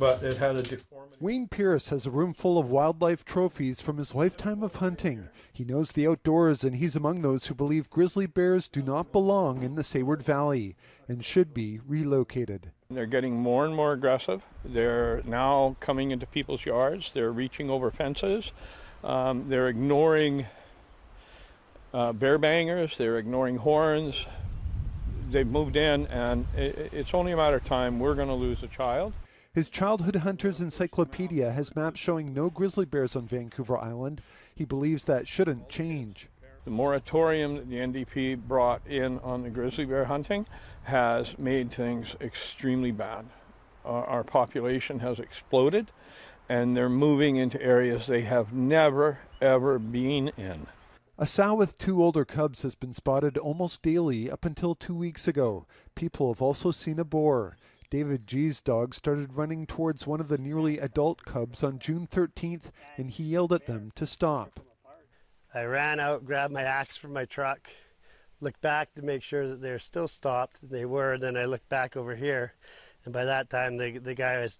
but it had a deformity. Wayne Pierce has a room full of wildlife trophies from his lifetime of hunting. He knows the outdoors, and he's among those who believe grizzly bears do not belong in the Sayward Valley and should be relocated. They're getting more and more aggressive. They're now coming into people's yards. They're reaching over fences. They're ignoring bear bangers. They're ignoring horns. They've moved in, and it's only a matter of time we're going to lose a child. His childhood hunter's encyclopedia has maps showing no grizzly bears on Vancouver Island. He believes that shouldn't change. The moratorium that the NDP brought in on the grizzly bear hunting has made things extremely bad. Our population has exploded, and they're moving into areas they have never, ever been in. A sow with 2 older cubs has been spotted almost daily up until 2 weeks ago. People have also seen a boar. David G's dog started running towards one of the nearly adult cubs on June 13th, and he yelled at them to stop. I ran out, grabbed my axe from my truck, looked back to make sure that they're still stopped. They were. Then I looked back over here, and by that time the guy was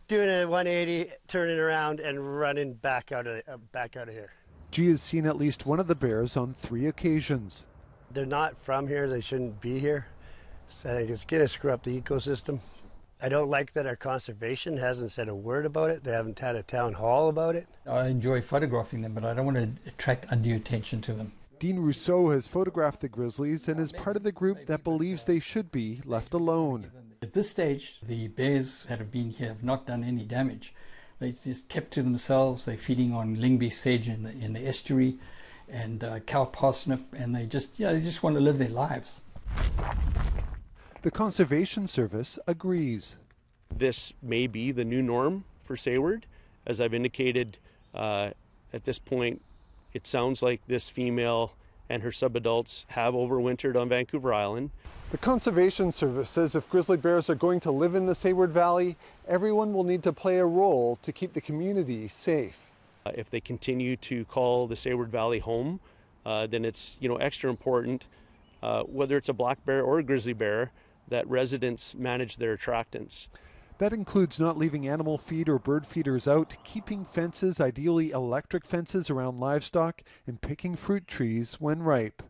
doing a 180, turning around and running back out of here. G has seen at least one of the bears on 3 occasions. They're not from here. They shouldn't be here. So I think it's going to screw up the ecosystem. I don't like that our conservation hasn't said a word about it. They haven't had a town hall about it. I enjoy photographing them, but I don't want to attract undue attention to them. Dean Rousseau has photographed the grizzlies and is part of the group that believes they should be left alone. At this stage, the bears that have been here have not done any damage. They just kept to themselves. They're feeding on lingby sedge in the estuary and cow parsnip, and they just want to live their lives. The Conservation Service agrees. This may be the new norm for Sayward. As I've indicated, at this point, it sounds like this female and her subadults have overwintered on Vancouver Island. The Conservation Service says if grizzly bears are going to live in the Sayward Valley, everyone will need to play a role to keep the community safe. If they continue to call the Sayward Valley home, then it's extra important, whether it's a black bear or a grizzly bear, that residents manage their attractants. That includes not leaving animal feed or bird feeders out, keeping fences, ideally electric fences, around livestock, and picking fruit trees when ripe.